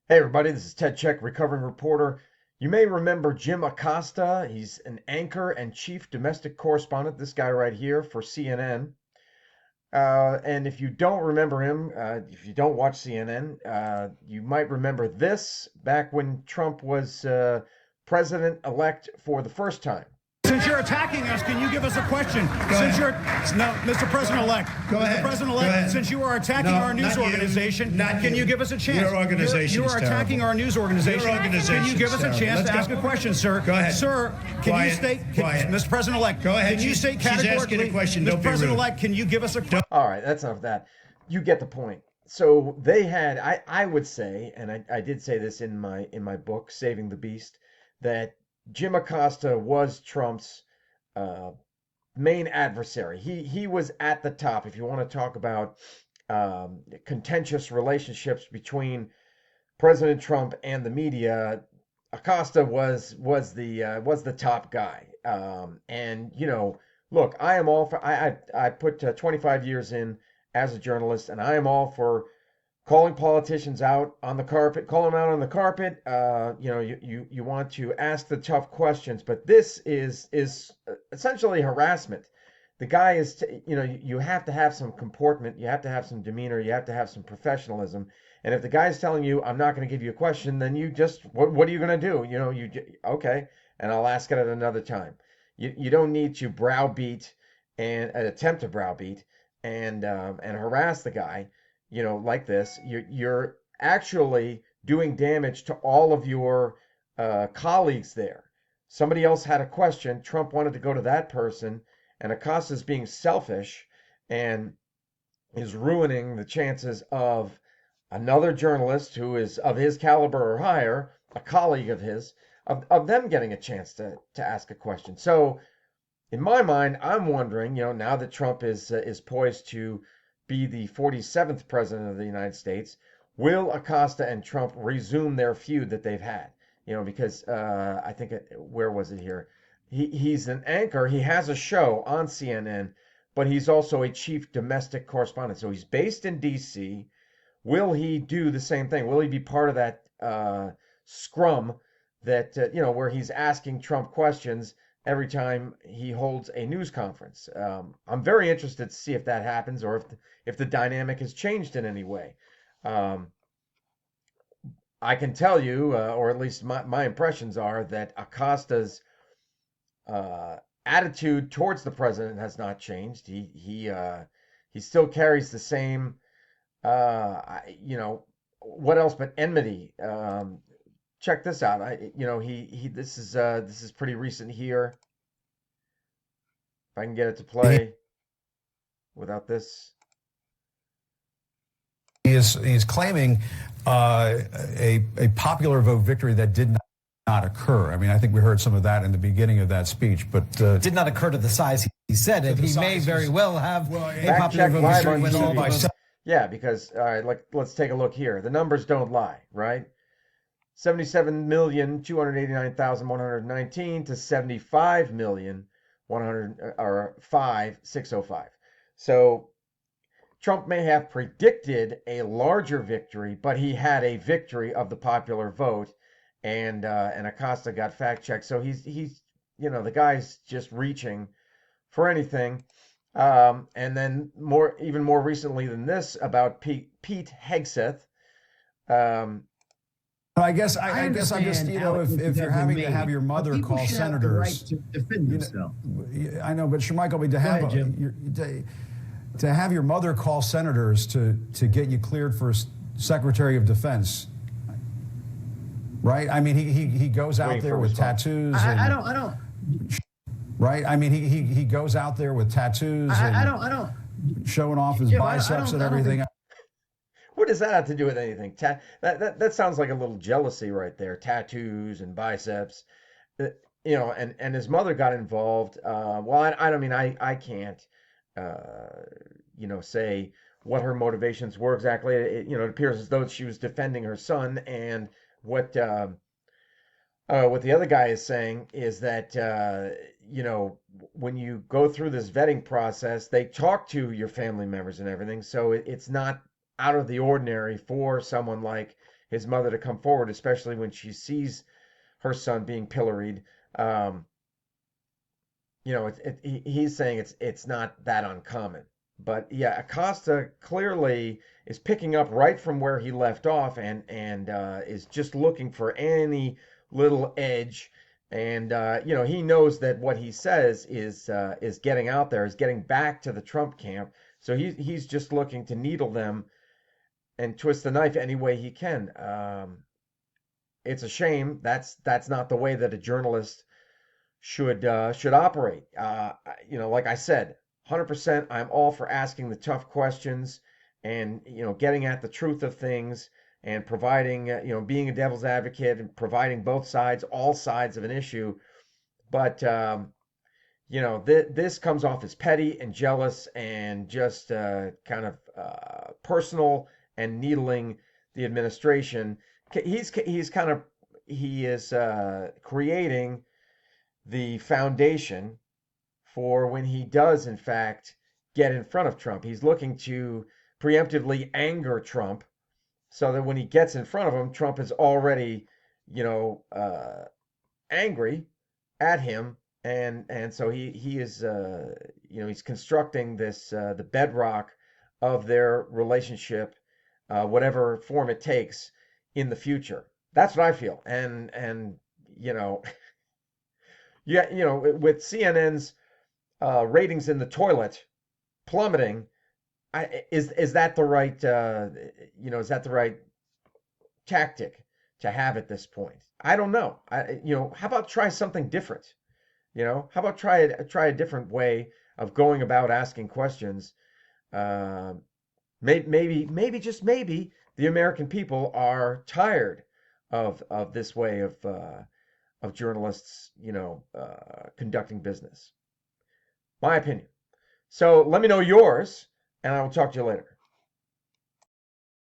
Hey everybody, this is Ted Check, recovering reporter. You may remember Jim Acosta. He's an anchor and chief domestic correspondent, this guy right here for CNN. And if you don't remember him, if you don't watch CNN, you might remember this back when Trump was president-elect for the first time. Since you're attacking us, can you give us a question? No, Mr. President-elect. Go ahead. Mr. President-elect, since you are attacking our news organization, can you give us a chance? Your organization You are attacking our news organization. Your organization Can you give is us a terrible. chance Let's to go. ask a question, sir? Go ahead. Sir, can Quiet. you state, Quiet. Mr. President-elect, Go ahead. can you state She's asking categorically, a question. Mr. Don't be rude. President-elect, can you give us a question? All right, that's enough of that. You get the point. So they had, I would say, and I did say this in my book, Saving the Beast, that Jim Acosta was Trump's main adversary. He was at the top. If you want to talk about contentious relationships between President Trump and the media, Acosta was the top guy. And look, I am all for. I put 25 years in as a journalist, and I am all for calling politicians out on the carpet, calling them out on the carpet. You want to ask the tough questions, but this is essentially harassment. The guy is, you have to have some comportment, you have to have some demeanor, you have to have some professionalism. And if the guy's telling you, I'm not going to give you a question, then you just, what are you going to do? Okay, and I'll ask it at another time. You don't need to browbeat and attempt to browbeat and harass the guy like this. You're actually doing damage to all of your colleagues there. Somebody else had a question. Trump wanted to go to that person, and Acosta's being selfish and is ruining the chances of another journalist who is of his caliber or higher, a colleague of his, of them getting a chance to ask a question. So in my mind, I'm wondering, now that Trump is poised to be the 47th president of the United States, will Acosta and Trump resume their feud that they've had? Because I think where was it here? He's an anchor. He has a show on CNN, but he's also a chief domestic correspondent. So he's based in D.C. Will he do the same thing? Will he be part of that scrum that where he's asking Trump questions every time he holds a news conference? I'm very interested to see if that happens, or if the dynamic has changed in any way. I can tell you, or at least my impressions are, that Acosta's attitude towards the president has not changed. He still carries the same, what else but enmity. Check this out. This is pretty recent here. If I can get it to play without this. He's claiming a popular vote victory that did not occur. I mean, I think we heard some of that in the beginning of that speech, but did not occur to the size he said it. He may very well have a popular vote live victory on when all TV. those. Yeah, because all right, let's take a look here. The numbers don't lie, right? 77,289,119 to 75,105,605. So Trump may have predicted a larger victory, but he had a victory of the popular vote, and Acosta got fact checked. So he's the guy's just reaching for anything. And then even more recently than this, about Pete Hegseth. I guess I'm just, if you're having to have your mother call senators, to defend themselves. I know, but Michael, to have your mother call senators to get you cleared for Secretary of Defense, right? I mean, he goes out there with tattoos. I don't. Right? I mean, he goes out there with tattoos. I don't. Showing off his biceps and everything. What does that have to do with anything? That sounds like a little jealousy right there. Tattoos and biceps, and his mother got involved. Well, I don't mean I can't, say what her motivations were exactly. It appears as though she was defending her son, and what the other guy is saying is that when you go through this vetting process, they talk to your family members and everything, so it's not out of the ordinary for someone like his mother to come forward, especially when she sees her son being pilloried. He's saying it's not that uncommon. But yeah, Acosta clearly is picking up right from where he left off, and is just looking for any little edge. And he knows that what he says is getting out there, is getting back to the Trump camp. So he's just looking to needle them and twist the knife any way he can. It's a shame. That's not the way that a journalist should operate. Like I said, 100%. I'm all for asking the tough questions and getting at the truth of things and providing being a devil's advocate and providing both sides, all sides of an issue. But this comes off as petty and jealous and just kind of personal and needling the administration. He is creating the foundation for when he does, in fact, get in front of Trump. He's looking to preemptively anger Trump so that when he gets in front of him, Trump is already, angry at him. And so he is, he's constructing this, the bedrock of their relationship, whatever form it takes in the future. That's what I feel. And yeah, with CNN's ratings in the toilet plummeting, is that the right is that the right tactic to have at this point? I don't know. How about try something different? How about try a different way of going about asking questions? Maybe just maybe the American people are tired of this way of journalists, conducting business. My opinion. So let me know yours, and I will talk to you later.